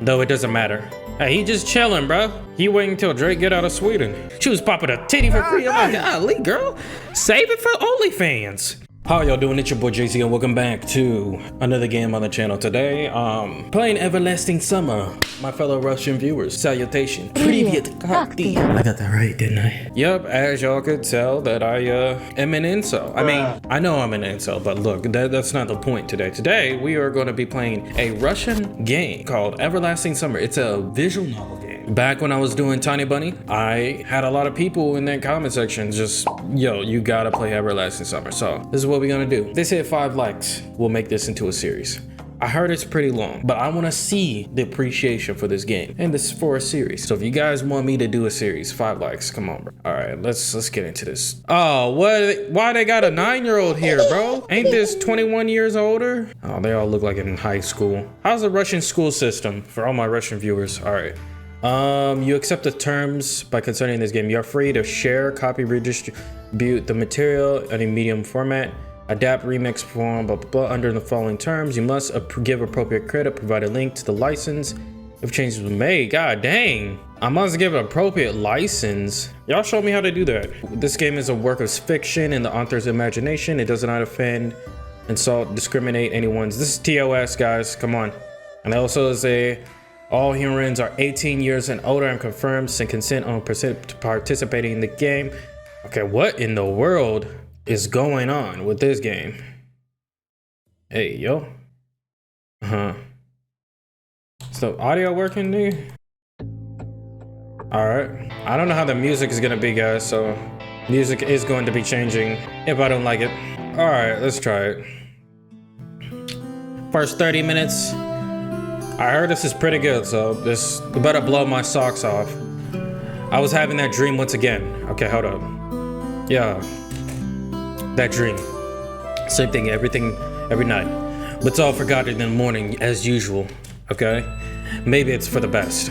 though it doesn't matter. Hey, he just chilling, bro. He waiting till Drake get out of Sweden. She was popping a titty for free. I'm like, golly, girl. Save it for OnlyFans. How y'all doing? It's your boy JC and welcome back to another game on the channel. Today, playing Everlasting Summer. My fellow Russian viewers, salutation. Привет, как ты? I got that right, didn't I? Yep, as y'all could tell that I am an incel. I mean, I know I'm an incel, but look, that's not the point today. Today, we are going to be playing a Russian game called Everlasting Summer. It's a visual novel game. Back when I was doing Tiny Bunny, I had a lot of people in that comment section just, yo, you gotta play Everlasting Summer. So this is what we're gonna do. They said 5 likes, we'll make this into a series. I heard it's pretty long, but I want to see the appreciation for this game, and this is for a series. So if you guys want me to do a series, 5 likes, come on, bro. All right, let's get into this. Oh, what? Why they got a 9-year-old here, bro? Ain't this 21 years older? Oh, they all look like in high school. How's the Russian school system for all my Russian viewers? All right. You accept the terms by concerning this game. You're free to share, copy, redistribute the material in a medium format. Adapt, remix, form, blah, blah, blah. Under the following terms, you must give appropriate credit, provide a link to the license if changes were made. God dang. I must give appropriate license. Y'all show me how to do that. This game is a work of fiction in the author's imagination. It does not offend, insult, discriminate anyone's. This is TOS, guys. Come on. And also say all humans are 18 years and older and confirmed and consent on participating in the game. Okay, what in the world is going on with this game? Hey, yo. Is the audio working, dude? All right. I don't know how the music is gonna be, guys, so music is going to be changing if I don't like it. All right, let's try it. First 30 minutes. I heard this is pretty good, so this better blow my socks off. I was having that dream once again. Okay, hold up. Yeah. That dream. Same thing, every night. But it's all forgotten in the morning as usual, okay? Maybe it's for the best.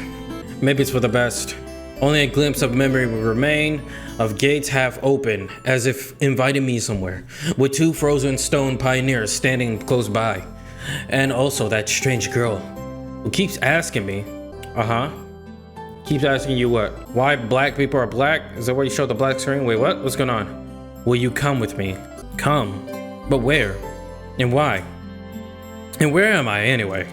Maybe it's for the best. Only a glimpse of memory will remain, of gates half open, as if inviting me somewhere, with 2 frozen stone pioneers standing close by. And also that strange girl who keeps asking me, keeps asking you what? Why black people are black? Is that where you show the black screen? Wait, what? What's going on? Will you come with me? Come. But where? And why? And where am I anyway?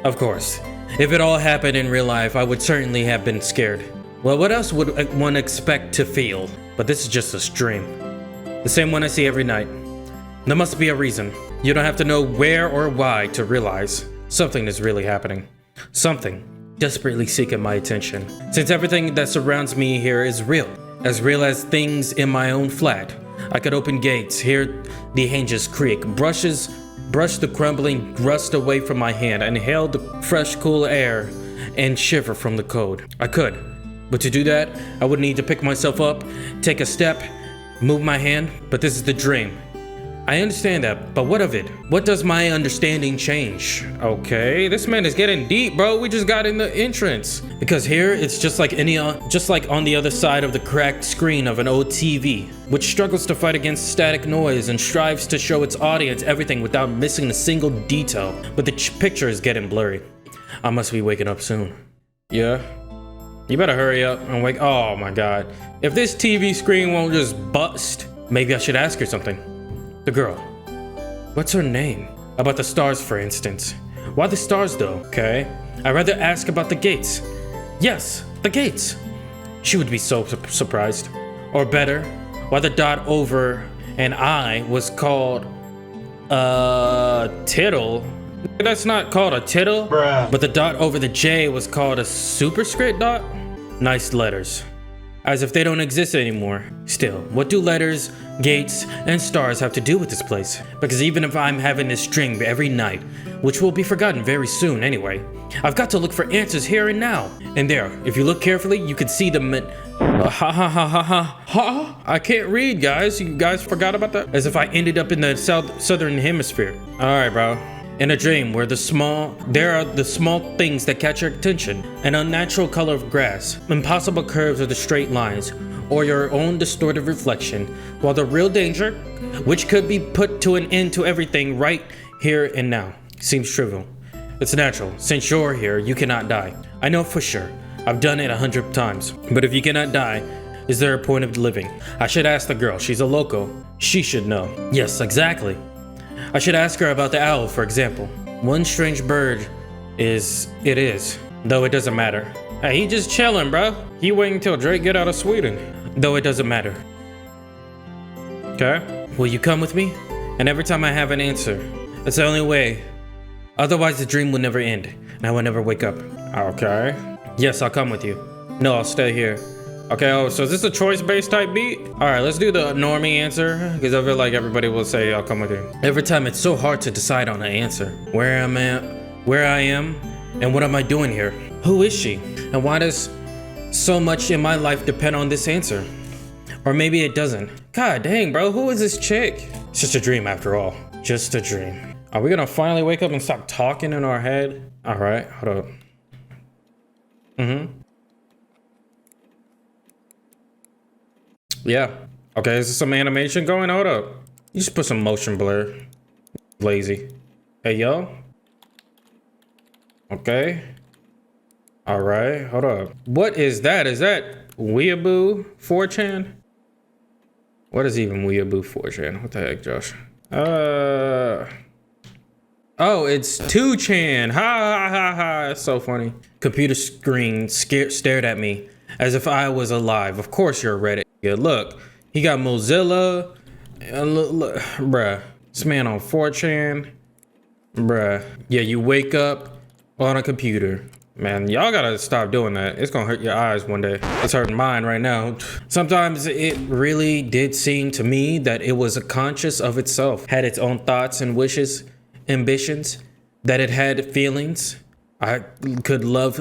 Of course, if it all happened in real life, I would certainly have been scared. Well, what else would one expect to feel? But this is just a dream. The same one I see every night. There must be a reason. You don't have to know where or why to realize something is really happening. Something desperately seeking my attention. Since everything that surrounds me here is real as things in my own flat. I could open gates, hear the hinges creak, brush the crumbling rust away from my hand, inhale the fresh, cool air, and shiver from the cold. I could, but to do that, I would need to pick myself up, take a step, move my hand, but this is the dream. I understand that, but what of it? What does my understanding change? Okay, this man is getting deep, bro. We just got in the entrance. Because here, it's just like on the other side of the cracked screen of an old TV, which struggles to fight against static noise and strives to show its audience everything without missing a single detail. But the picture is getting blurry. I must be waking up soon. Yeah? You better hurry up and wake. Oh my God. If this TV screen won't just bust, maybe I should ask her something. The girl. What's her name? About the stars, for instance. Why the stars, though? Okay. I'd rather ask about the gates. Yes, the gates. She would be so surprised. Or better, why the dot over an I was called tittle. That's not called a tittle. Bruh. But the dot over the J was called a superscript dot? Nice letters. As if they don't exist anymore. Still, what do letters, gates, and stars have to do with this place? Because even if I'm having this dream every night, which will be forgotten very soon anyway, I've got to look for answers here and now. And there, if you look carefully, you can see them. I can't read, guys. You guys forgot about that? As if I ended up in the southern hemisphere. All right, bro. In a dream where there are the small things that catch your attention, an unnatural color of grass, impossible curves of the straight lines, or your own distorted reflection, while the real danger, which could be put to an end to everything right here and now, seems trivial. It's natural. Since you're here, you cannot die. I know for sure. I've done it 100 times. But if you cannot die, is there a point of living? I should ask the girl. She's a loco. She should know. Yes, exactly. I should ask her about the owl, for example. One strange bird is, though it doesn't matter. Hey, he just chilling, bro. He waiting till Drake get out of Sweden. Though it doesn't matter. Okay? Will you come with me? And every time I have an answer, it's the only way. Otherwise, the dream will never end, and I will never wake up. Okay. Yes, I'll come with you. No, I'll stay here. Okay, oh, so is this a choice-based type beat? All right, let's do the normie answer, because I feel like everybody will say, I'll come with you. Every time, it's so hard to decide on an answer. Where I am, and what am I doing here? Who is she? And why does so much in my life depend on this answer? Or maybe it doesn't. God dang, bro, who is this chick? It's just a dream after all. Just a dream. Are we gonna finally wake up and stop talking in our head? All right, hold up. Yeah. Okay, is there some animation going? Hold up. You just put some motion blur. Lazy. Hey, yo. Okay. All right, hold up. What is that? Is that Weeaboo 4chan? What is even Weeaboo 4chan? What the heck, Josh? Oh, it's 2chan. Ha ha ha ha. It's so funny. Computer screen stared at me as if I was alive. Of course you're Reddit. Yeah, look, he got Mozilla. Look, bruh. This man on 4chan. Bruh. Yeah, you wake up on a computer. Man, y'all gotta stop doing that. It's gonna hurt your eyes one day. It's hurting mine right now. Sometimes it really did seem to me that it was conscious of itself, had its own thoughts and wishes, ambitions, that it had feelings. I could love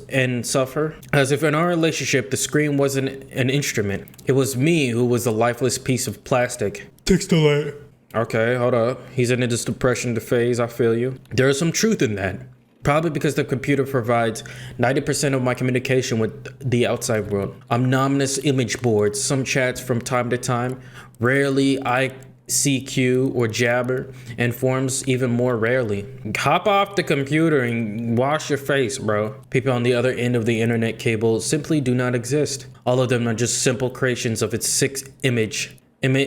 and suffer. As if in our relationship, the screen wasn't an instrument. It was me who was a lifeless piece of plastic. Textile. Okay, hold up. He's in this depression phase, I feel you. There is some truth in that. Probably because the computer provides 90% of my communication with the outside world. Anonymous image boards, some chats from time to time, rarely ICQ or Jabber, and forums even more rarely. Hop off the computer and wash your face, bro. People on the other end of the internet cable simply do not exist. All of them are just simple creations of its sick imagation. Let's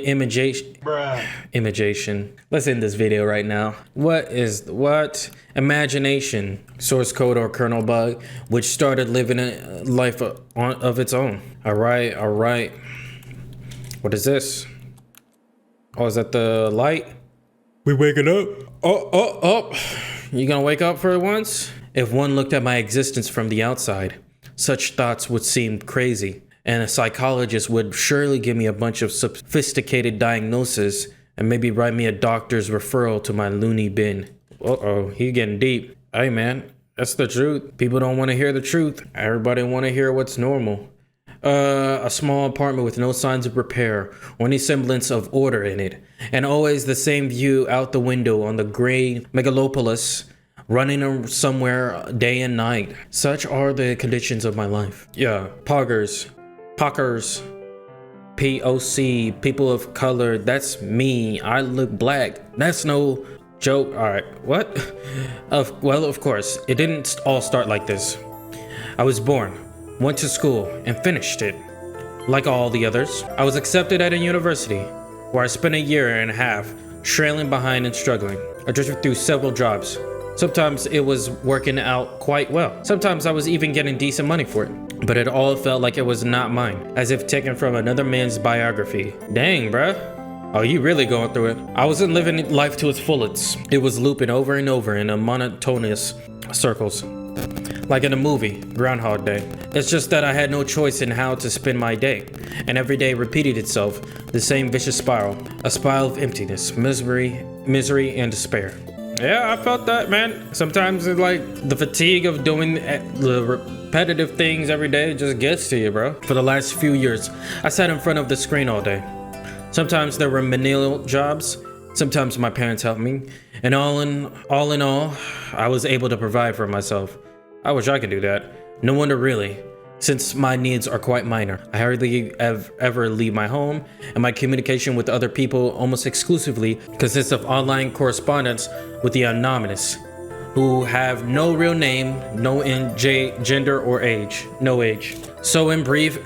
end this video right now. What? Imagination, source code or kernel bug, which started living a life of its own. All right. What is this? Oh, is that the light? We waking up? Oh. You gonna wake up for once? If one looked at my existence from the outside, such thoughts would seem crazy. And a psychologist would surely give me a bunch of sophisticated diagnoses and maybe write me a doctor's referral to my loony bin. Uh-oh, he getting deep. Hey man, that's the truth. People don't want to hear the truth. Everybody want to hear what's normal. A small apartment with no signs of repair or any semblance of order in it. And always the same view out the window on the gray megalopolis, running somewhere day and night. Such are the conditions of my life. Yeah, poggers, POC, people of color, that's me. I look black. That's no joke. All right, what? Well, of course, it didn't all start like this. I was born, went to school, and finished it. Like all the others, I was accepted at a university, where I spent a year and a half trailing behind and struggling. I drifted through several jobs. Sometimes it was working out quite well. Sometimes I was even getting decent money for it. But it all felt like it was not mine, as if taken from another man's biography. Dang, bruh. Oh, you really going through it. I wasn't living life to its fullest. It was looping over and over in a monotonous circles. Like in a movie, Groundhog Day. It's just that I had no choice in how to spend my day. And every day repeated itself, the same vicious spiral. A spiral of emptiness, misery, and despair. Yeah, I felt that, man. Sometimes it's like the fatigue of doing the repetitive things every day just gets to you, bro. For the last few years, I sat in front of the screen all day. Sometimes there were menial jobs. Sometimes my parents helped me. And all in all, I was able to provide for myself. I wish I could do that. No wonder really, since my needs are quite minor. I hardly ever leave my home, and my communication with other people almost exclusively consists of online correspondence with the anonymous. who have no real name, no gender or age, no age. So in brief,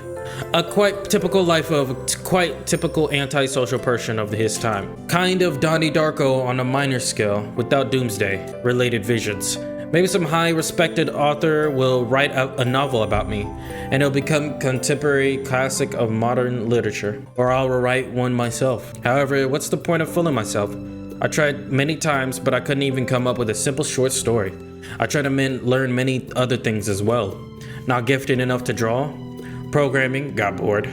a quite typical life of a quite typical antisocial person of his time. Kind of Donnie Darko on a minor scale without doomsday related visions. Maybe some high respected author will write a novel about me and it'll become contemporary classic of modern literature. Or I'll write one myself. However, what's the point of fooling myself? I tried many times, but I couldn't even come up with a simple short story. I tried to learn many other things as well. Not gifted enough to draw. Programming, got bored.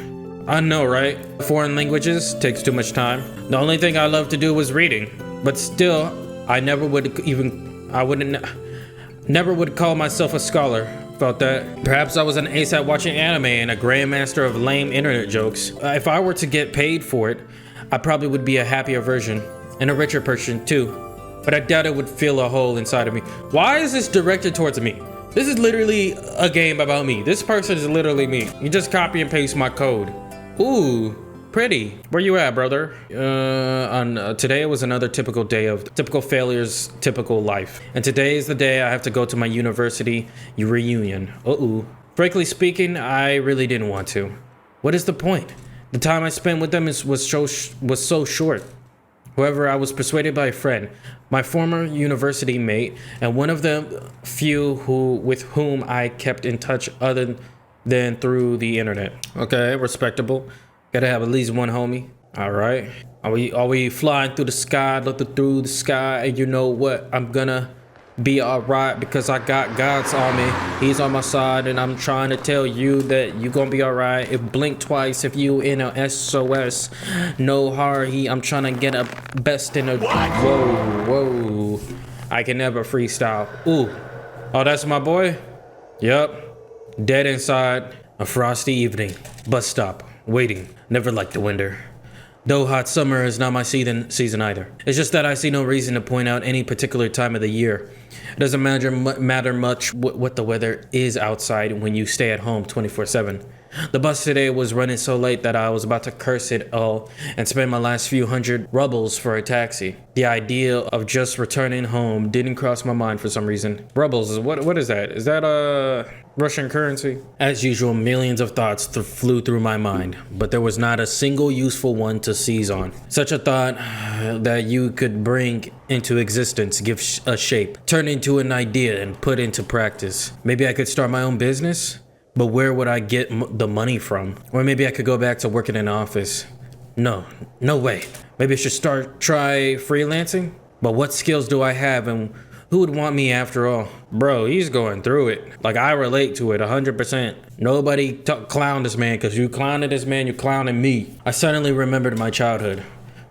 I know, right? Foreign languages takes too much time. The only thing I love to do was reading, but still, I never would call myself a scholar. Felt that. Perhaps I was an ace at watching anime and a grandmaster of lame internet jokes. If I were to get paid for it, I probably would be a happier version and a richer person too. But I doubt it would fill a hole inside of me. Why is this directed towards me? This is literally a game about me. This person is literally me. You just copy and paste my code. Ooh, pretty. Where you at, brother? Today was another typical day of typical failures, typical life. And today is the day I have to go to my university reunion. Frankly speaking, I really didn't want to. What is the point? The time I spent with them was so short. However, I was persuaded by a friend, my former university mate, and one of the few with whom I kept in touch other than through the internet. Okay, respectable. Gotta have at least one homie. All right. Are we flying through the sky, looking through the sky, and you know what? I'm gonna be all right because I got God's on me. He's on my side, and I'm trying to tell you that you gonna be all right. If blink twice, if you in a SOS, no hurry. I'm trying to get a best in a. Whoa. I can never freestyle. Ooh. Oh, that's my boy? Yup. Dead inside. A frosty evening. Bus stop. Waiting. Never liked the winter. Though hot summer is not my season either. It's just that I see no reason to point out any particular time of the year. It doesn't matter much what the weather is outside when you stay at home 24/7. The bus today was running so late that I was about to curse it all and spend my last few hundred rubles for a taxi. The idea of just returning home didn't cross my mind for some reason. Rubles, what is that? Is that Russian currency? As usual, millions of thoughts flew through my mind, but there was not a single useful one to seize on. Such a thought that you could bring into existence, give a shape, turn into an idea and put into practice. Maybe I could start my own business? But where would I get the money from? Or maybe I could go back to working in an office. No way. Maybe I should try freelancing? But what skills do I have and who would want me after all? Bro, he's going through it. Like, I relate to it 100%. Nobody clown this man, because you clowning this man, you clowning me. I suddenly remembered my childhood,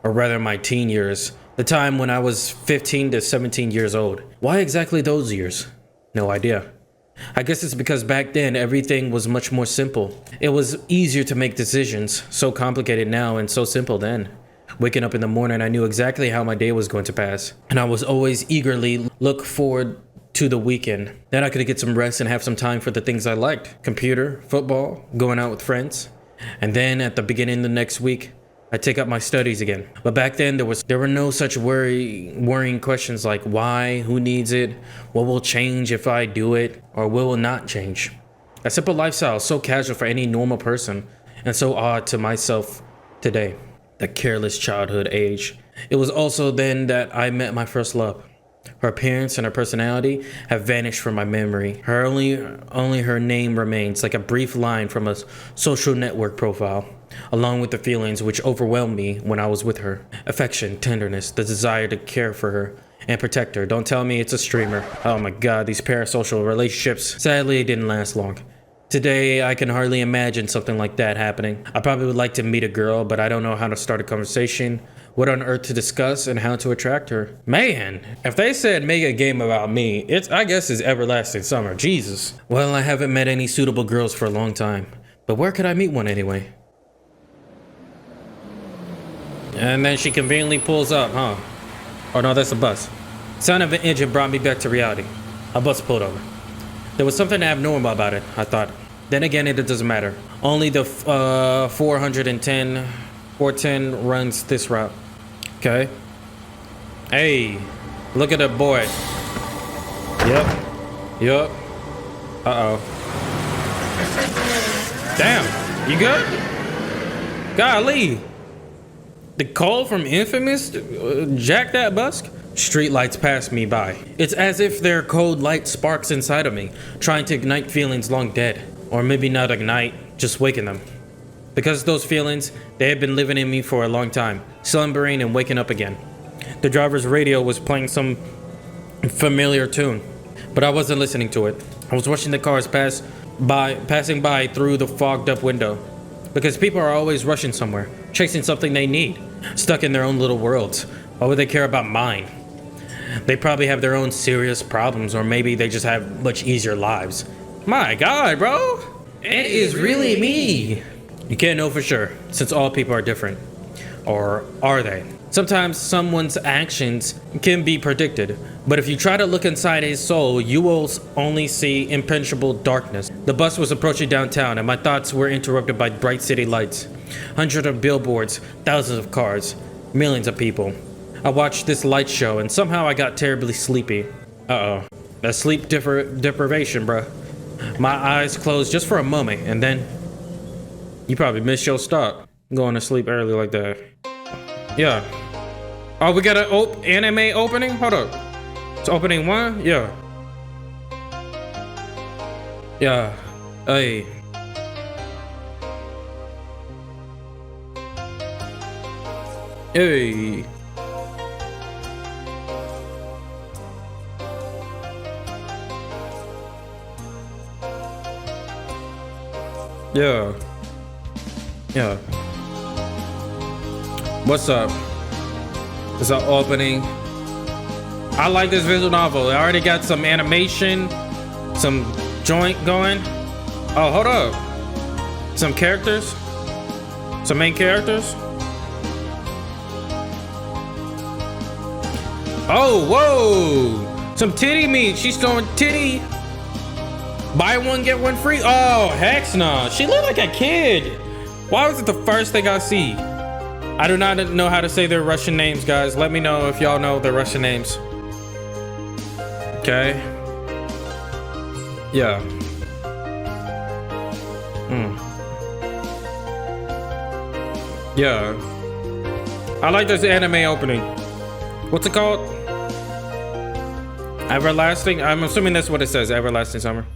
or rather my teen years. The time when I was 15 to 17 years old. Why exactly those years? No idea. I guess it's because back then everything was much more simple. It was easier to make decisions, so complicated now and so simple then. Waking up in the morning, I knew exactly how my day was going to pass, and I was always eagerly look forward to the weekend. Then I could get some rest and have some time for the things I liked. Computer, football, going out with friends. And then at the beginning of the next week, I take up my studies again. But back then there were no such worrying questions like why, who needs it, what will change if I do it, or what will not change. A simple lifestyle, so casual for any normal person, and so odd to myself today. The careless childhood age. It was also then that I met my first love. Her appearance and her personality have vanished from my memory. Only her name remains, like a brief line from a social network profile, along with the feelings which overwhelmed me when I was with her. Affection, tenderness, the desire to care for her and protect her. Don't tell me it's a streamer. Oh my god, these parasocial relationships. Sadly, it didn't last long. Today, I can hardly imagine something like that happening. I probably would like to meet a girl, but I don't know how to start a conversation, what on earth to discuss, and how to attract her. Man, if they said make a game about me, I guess it's Everlasting Summer. Jesus. Well, I haven't met any suitable girls for a long time, but where could I meet one anyway? And then she conveniently pulls up, huh? Oh no, that's a bus. Sound of an engine brought me back to reality. A bus pulled over. There was something abnormal about it, I thought. Then again, it doesn't matter. Only the 410 runs this route. Okay. Hey, look at the boy. Yup. Uh-oh. Damn, you good? Golly. The call from Infamous jack that busk? Street lights pass me by. It's as if their cold light sparks inside of me, trying to ignite feelings long dead. Or maybe not ignite, just waken them. Because those feelings, they had been living in me for a long time, slumbering and waking up again. The driver's radio was playing some familiar tune, but I wasn't listening to it. I was watching the cars passing by through the fogged up window. Because people are always rushing somewhere, chasing something they need, stuck in their own little worlds. Why would they care about mine? They probably have their own serious problems, or maybe they just have much easier lives. My God, bro, it is really me. You can't know for sure, since all people are different. Or are they? Sometimes someone's actions can be predicted, but if you try to look inside his soul, you will only see impenetrable darkness. The bus was approaching downtown, and my thoughts were interrupted by bright city lights. Hundreds of billboards, thousands of cars, millions of people. I watched this light show, and somehow I got terribly sleepy. Uh-oh. That's sleep deprivation, bruh. My eyes closed just for a moment, and then... You probably missed your stop. Going to sleep early like that. Yeah. Oh, we got an anime opening? Hold up. It's opening 1? Yeah. Yeah. Hey. Hey. Yeah. Yeah. What's up? It's an opening. I like this visual novel. I already got some animation, some joint going. Oh, hold up. Some characters. Some main characters. Oh, whoa. Some titty meat. She's throwing titty. Buy one, get one free. Oh, heck no. She looked like a kid. Why was it the first thing I see? I do not know how to say their Russian names, guys. Let me know if y'all know their Russian names. Okay. Yeah. Yeah. I like this anime opening. What's it called? Everlasting? I'm assuming that's what it says. Everlasting Summer.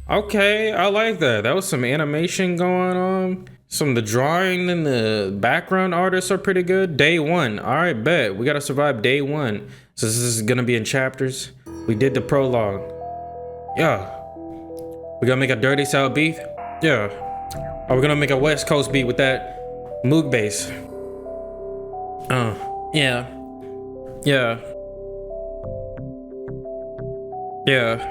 Okay, I like that. That was some animation going on. Some of the drawing and the background artists are pretty good. Day 1. All right, bet. We got to survive day 1. So this is going to be in chapters. We did the prologue. Yeah. We going to make a dirty South beat? Yeah. Are we going to make a West Coast beat with that Moog bass? Yeah. Yeah. Yeah.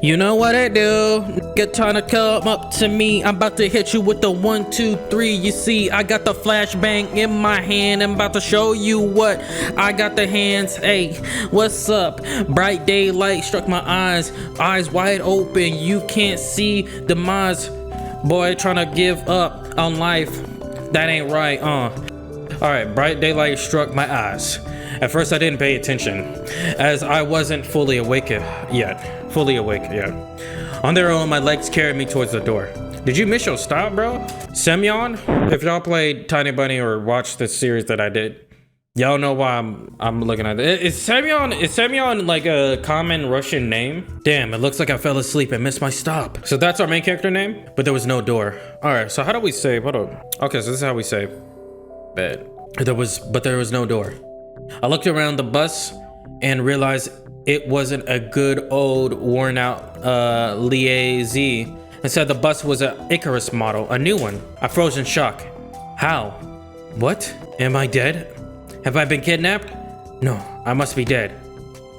You know what I do? Nigga trying to come up to me. I'm about to hit you with the 1, 2, 3. You see, I got the flashbang in my hand. I'm about to show you what I got the hands. Hey, what's up? Bright daylight struck my eyes wide open. You can't see demise. Boy, trying to give up on life. That ain't right, Alright, bright daylight struck my eyes. At first I didn't pay attention, as I wasn't fully awake yet. On their own, my legs carried me towards the door. Did you miss your stop, bro? Semyon? If y'all played Tiny Bunny or watched the series that I did, y'all know why I'm looking at it. Is Semyon like a common Russian name? Damn, it looks like I fell asleep and missed my stop. So that's our main character name? But there was no door. Alright, so how do we save? Hold on. Okay, so this is how we save. Bad. There was no door. I looked around the bus and realized it wasn't a good old worn out lmao. Instead, the bus was an Icarus model, a new one. I froze in shock. How? What? Am I dead? Have I been kidnapped? No, I must be dead.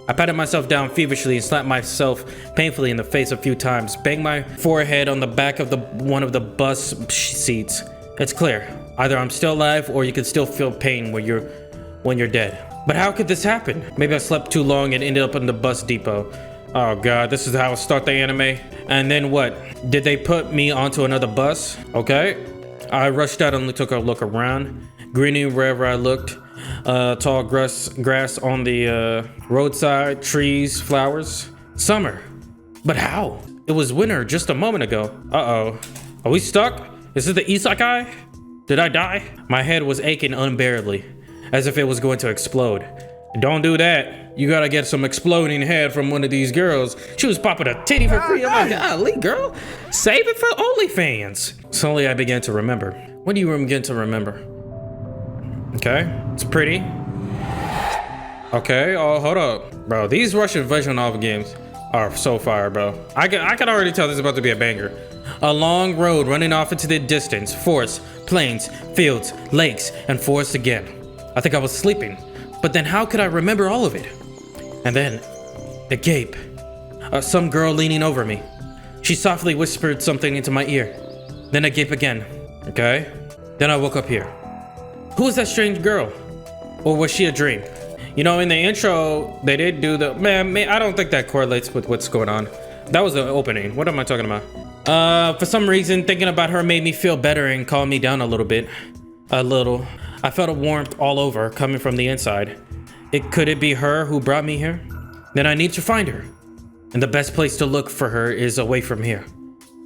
I patted myself down feverishly and slapped myself painfully in the face a few times, banged my forehead on the back of one of the bus seats. It's clear. Either I'm still alive or you can still feel pain when you're dead. But how could this happen? Maybe I slept too long and ended up in the bus depot. Oh God, this is how I start the anime. And then what? Did they put me onto another bus? Okay. I rushed out and took a look around, grinning wherever I looked. Tall grass on the roadside, trees, flowers. Summer. But how? It was winter just a moment ago. Uh-oh. Are we stuck? Is this the isekai? Did I die? My head was aching unbearably, as if it was going to explode. Don't do that. You gotta get some exploding head from one of these girls. She was popping a titty for free. Oh my golly, girl. Save it for OnlyFans. Slowly I began to remember. What do you begin to remember? Okay, it's pretty. Okay, oh, hold up. Bro, these Russian visual novel games are so fire, bro. I can already tell this is about to be a banger. A long road running off into the distance. Forests, plains, fields, lakes, and forests again. I think I was sleeping. But then how could I remember all of it? And then, a gape. Some girl leaning over me. She softly whispered something into my ear. Then a gape again. Okay. Then I woke up here. Who was that strange girl? Or was she a dream? You know, in the intro, they did do the... Man, I don't think that correlates with what's going on. That was the opening. What am I talking about? For some reason, thinking about her made me feel better and calmed me down a little bit. A little. I felt a warmth all over coming from the inside. Could it be her who brought me here? Then I need to find her. And the best place to look for her is away from here.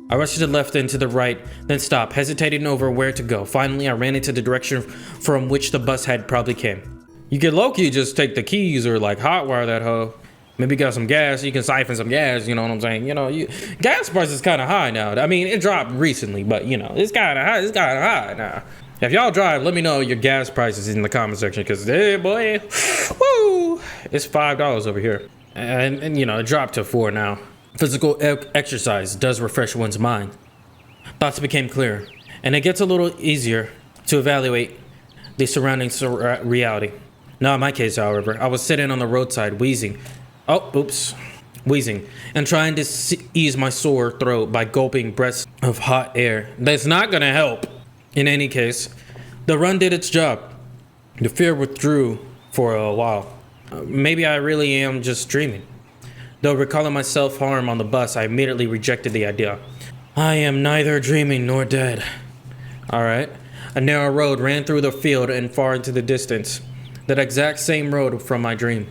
I rushed to the left and to the right, then stopped, hesitating over where to go. Finally, I ran into the direction from which the bus had probably came. You could low-key just take the keys or like hotwire that hoe. Maybe got some gas, you can siphon some gas, you know what I'm saying? You know, gas price is kind of high now. I mean, it dropped recently, but you know, it's kind of high now. If y'all drive, let me know your gas prices in the comment section, because hey boy, woo, it's $5 over here. And you know, it dropped to 4 now. Physical exercise does refresh one's mind. Thoughts became clearer, and it gets a little easier to evaluate the surrounding reality. Not in my case, however. I was sitting on the roadside, wheezing, and trying to ease my sore throat by gulping breaths of hot air. That's not gonna help. In any case, the run did its job. The fear withdrew for a while. Maybe I really am just dreaming. Though recalling my self-harm on the bus, I immediately rejected the idea. I am neither dreaming nor dead. Alright. A narrow road ran through the field and far into the distance. That exact same road from my dream.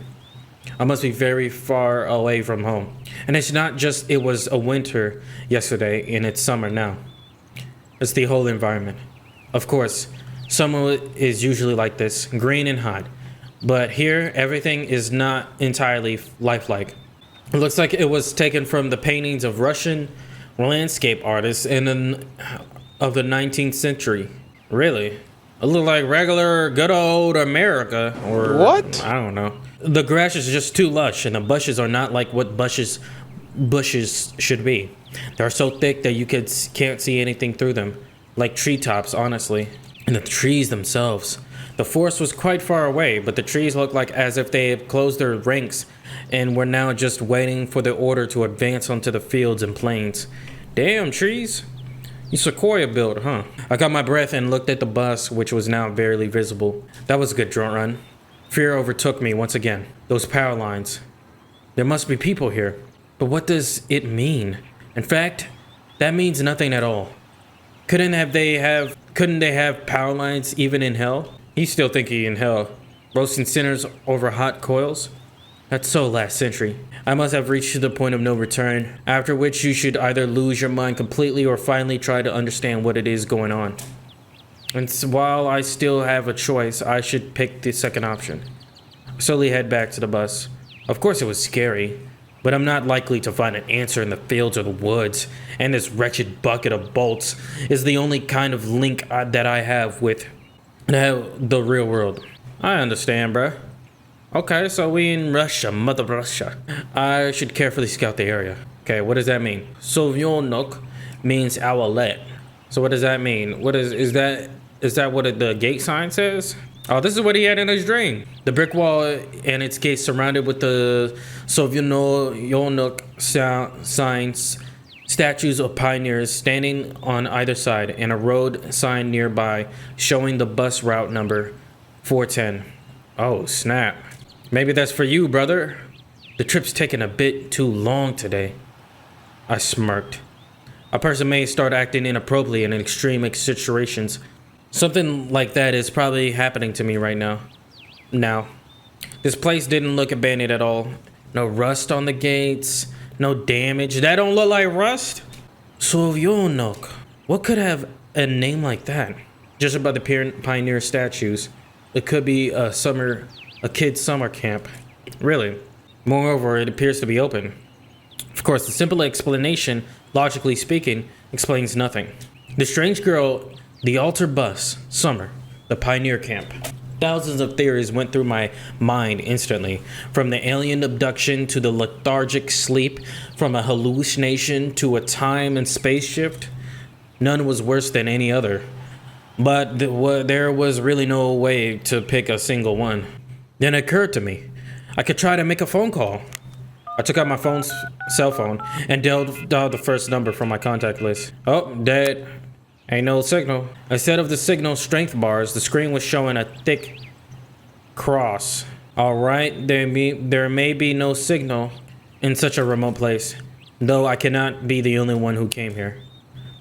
I must be very far away from home. And it's not just it was a winter yesterday and it's summer now. It's the whole environment. Of course, summer is usually like this, green and hot. But here, everything is not entirely lifelike. It looks like it was taken from the paintings of Russian landscape artists of the 19th century. Really? It looked like regular good old America, or what? I don't know. The grass is just too lush, and the bushes are not like what bushes should be. They're so thick that you can't see anything through them, like treetops, honestly. And the trees themselves. The forest was quite far away, but the trees looked like as if they had closed their ranks and were now just waiting for the order to advance onto the fields and plains. Damn, trees. You sequoia built, huh? I got my breath and looked at the bus, which was now barely visible. That was a good run. Fear overtook me once again. Those power lines. There must be people here. But what does it mean? In fact, that means nothing at all. Couldn't they have power lines even in hell? He's still thinking in hell. Roasting sinners over hot coils? That's so last century. I must have reached the point of no return, after which you should either lose your mind completely or finally try to understand what it is going on. And while I still have a choice, I should pick the second option. Slowly head back to the bus. Of course it was scary, but I'm not likely to find an answer in the fields or the woods, and this wretched bucket of bolts is the only kind of link that I have with the real world. I understand, bruh. Okay, so we in Russia, Mother Russia. I should carefully scout the area. Okay, what does that mean? Sovyonok means owlet. So what does that mean? Is that what the gate sign says? Oh, this is what he had in his dream. The brick wall and its gate surrounded with the Sovyonok signs, statues of pioneers standing on either side, and a road sign nearby showing the bus route number 410. Oh, snap. Maybe that's for you, brother. The trip's taking a bit too long today. I smirked. A person may start acting inappropriately in extreme situations. Something like that is probably happening to me right now. now. This place didn't look abandoned at all. No rust on the gates, no damage. That don't look like rust? Sovyonok. What could have a name like that? Just about the pioneer statues. It could be a kid's summer camp. Really. Moreover, it appears to be open. Of course, the simple explanation, logically speaking, explains nothing. The strange girl, the altar bus, summer, the pioneer camp. Thousands of theories went through my mind instantly. From the alien abduction to the lethargic sleep, from a hallucination to a time and space shift. None was worse than any other. But there was really no way to pick a single one. Then it occurred to me, I could try to make a phone call. I took out my cell phone and dialed the first number from my contact list. Oh, dead. Ain't no signal. Instead of the signal strength bars, the screen was showing a thick cross. Alright, there may be no signal in such a remote place, though I cannot be the only one who came here.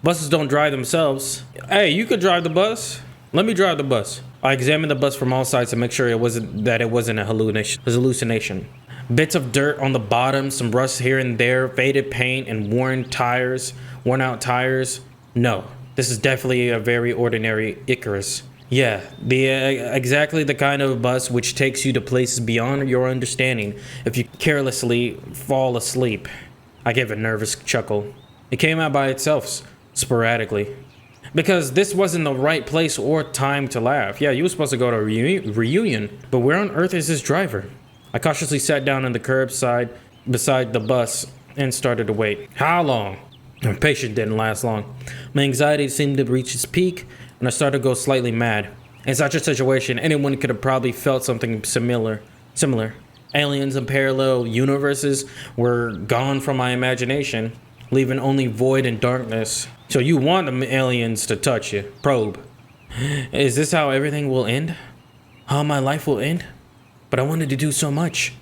Buses don't drive themselves. Hey, you could drive the bus. Let me drive the bus. I examined the bus from all sides to make sure it wasn't a hallucination. Bits of dirt on the bottom, some rust here and there, faded paint, and worn out tires. No, this is definitely a very ordinary Icarus. Yeah, exactly the kind of bus which takes you to places beyond your understanding if you carelessly fall asleep. I gave a nervous chuckle. It came out by itself, sporadically. Because this wasn't the right place or time to laugh. Yeah, you were supposed to go to a reunion, but where on earth is this driver? I cautiously sat down on the curbside beside the bus and started to wait. How long? My patience didn't last long. My anxiety seemed to reach its peak, and I started to go slightly mad. In such a situation, anyone could have probably felt something similar. Aliens and parallel universes were gone from my imagination, leaving only void and darkness. So you want the aliens to touch you, probe. Is this how everything will end? How my life will end? But I wanted to do so much.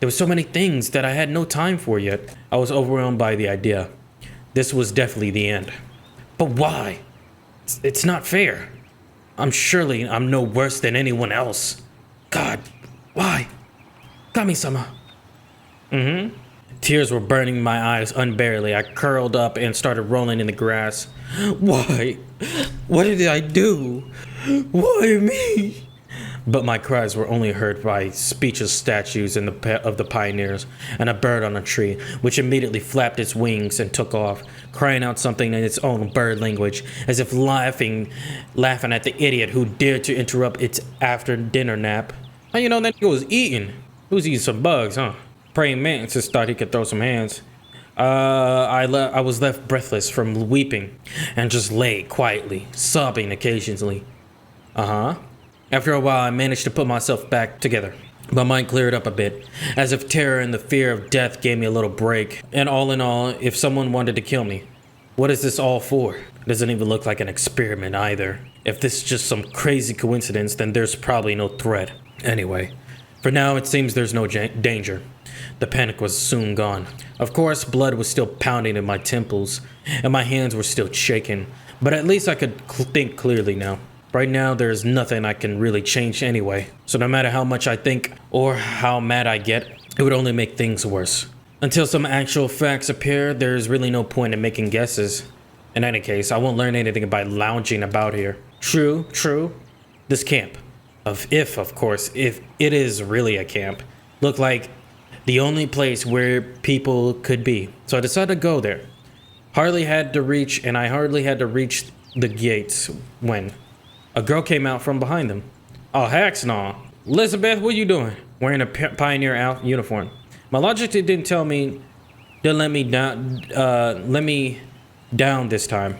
There were so many things that I had no time for yet. I was overwhelmed by the idea. This was definitely the end. But why? It's not fair. I'm no worse than anyone else. God, why? Kami-sama. Tears were burning my eyes unbearably. I curled up and started rolling in the grass. Why? What did I do? Why me? But my cries were only heard by speechless statues of the pioneers and a bird on a tree, which immediately flapped its wings and took off, crying out something in its own bird language, as if laughing at the idiot who dared to interrupt its after-dinner nap. How you know that nigga was eating? He was eating some bugs, huh? Praying mantis thought he could throw some hands. I was left breathless from weeping and just lay quietly, sobbing occasionally. After a while, I managed to put myself back together. My mind cleared up a bit, as if terror and the fear of death gave me a little break. And all in all, if someone wanted to kill me, what is this all for? It doesn't even look like an experiment either. If this is just some crazy coincidence, then there's probably no threat. Anyway, for now, it seems there's no danger. The panic was soon gone. Of course, blood was still pounding in my temples, and my hands were still shaking. But at least I could think clearly now. Right now, there's nothing I can really change anyway. So no matter how much I think or how mad I get, it would only make things worse. Until some actual facts appear, there's really no point in making guesses. In any case, I won't learn anything by lounging about here. True. This camp, of course, if it is really a camp, looked like the only place where people could be. So I decided to go there. I hardly had to reach the gates when a girl came out from behind them. Oh, heck no. Elizabeth, what are you doing? Wearing a pioneer uniform. My logic didn't tell me to let me down this time.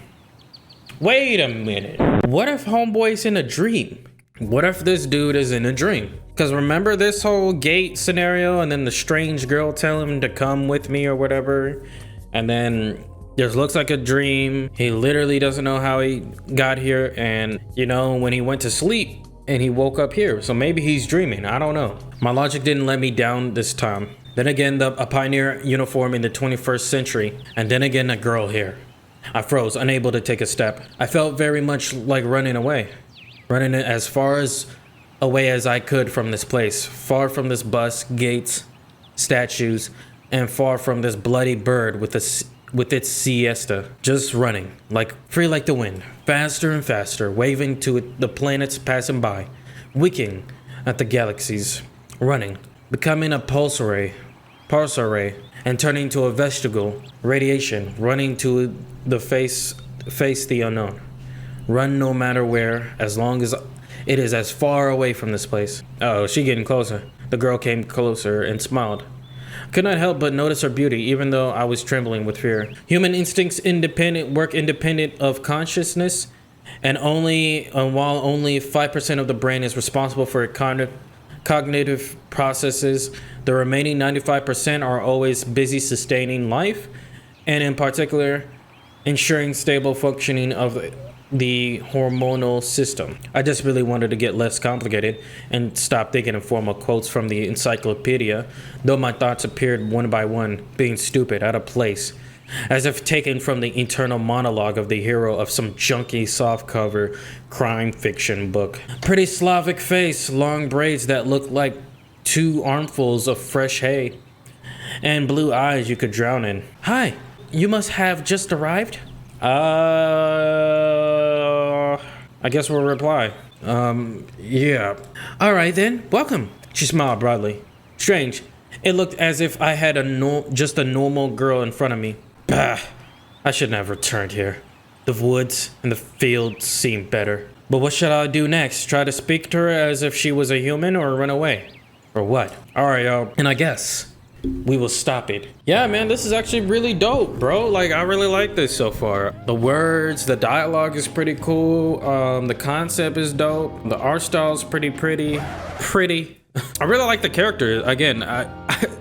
Wait a minute. What if homeboy's in a dream? What if this dude is in a dream? Because remember this whole gate scenario and then the strange girl telling him to come with me or whatever? And then this looks like a dream. He literally doesn't know how he got here. And, when he went to sleep and he woke up here. So maybe he's dreaming. I don't know. My logic didn't let me down this time. Then again, a pioneer uniform in the 21st century. And then again, a girl here. I froze, unable to take a step. I felt very much like running away. Running as far as away as I could from this place, far from this bus, gates, statues, and far from this bloody bird with its siesta. Just running, like free like the wind, faster and faster, waving to the planets passing by, winking at the galaxies, running, becoming a pulse array, and turning to a vestigial radiation, running to the face the unknown. Run no matter where, as long as it is as far away from this place. Oh, she getting closer. The girl came closer and smiled. Could not help but notice her beauty, even though I was trembling with fear. Human instincts work independent of consciousness, and while only 5% of the brain is responsible for cognitive processes, the remaining 95% are always busy sustaining life, and in particular, ensuring stable functioning of the hormonal system. I just really wanted to get less complicated and stop thinking in formal quotes from the encyclopedia, though my thoughts appeared one by one, being stupid, out of place, as if taken from the internal monologue of the hero of some junky softcover crime fiction book. Pretty Slavic face, long braids that looked like 2 armfuls of fresh hay, and blue eyes you could drown in. Hi, you must have just arrived? I guess we'll reply. Yeah. All right then, welcome. She smiled broadly. Strange. It looked as if I had just a normal girl in front of me. Bah, I shouldn't have returned here. The woods and the fields seemed better. But what should I do next? Try to speak to her as if she was a human, or run away? Or what? All right, y'all. And I guess we will stop it. Yeah, man, this is actually really dope, bro. Like, I really like this so far. The words, the dialogue is pretty cool. The concept is dope. The art style is pretty. I really like the character. Again,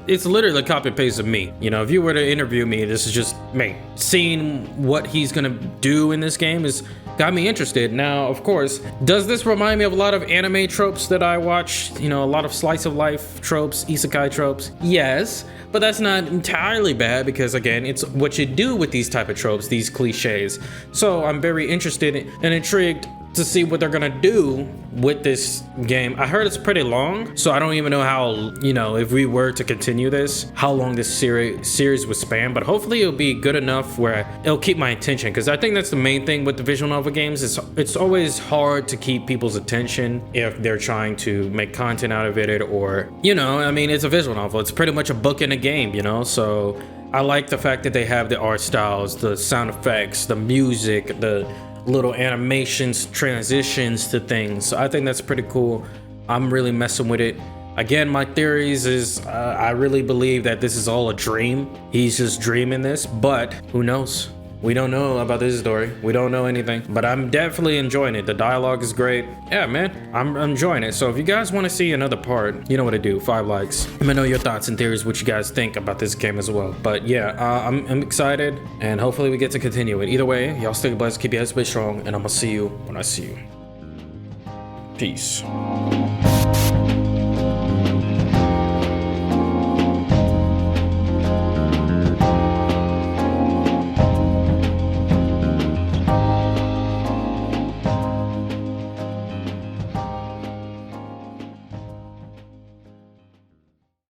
it's literally copy and paste of me. You know, if you were to interview me, this is just me. Seeing what he's gonna do in this game has got me interested. Now, of course, does this remind me of a lot of anime tropes that I watch? You know, a lot of slice of life tropes, isekai tropes? Yes, but that's not entirely bad because, again, it's what you do with these type of tropes, these cliches. So I'm very interested and intrigued to see what they're gonna do with this game. I heard it's pretty long, so I don't even know how, you know, if we were to continue this, how long this series would span, but hopefully it'll be good enough where it'll keep my attention, because I think that's the main thing with the visual novel games. It's always hard to keep people's attention if they're trying to make content out of it, or, you know, I mean, it's a visual novel. It's pretty much a book in a game, you know, so I like the fact that they have the art styles, the sound effects, the music, the little animations, transitions to things. So I think that's pretty cool. I'm really messing with it. Again, my theories is I really believe that this is all a dream. He's just dreaming this, but who knows? We don't know about this story. We don't know anything, but I'm definitely enjoying it. The dialogue is great. Yeah, man, I'm enjoying it. So if you guys want to see another part, you know what to do. 5 likes. Let me know your thoughts and theories, what you guys think about this game as well. But yeah, I'm excited, and hopefully we get to continue it. Either way, y'all stay blessed, keep your heads strong, and I'm gonna see you when I see you. Peace.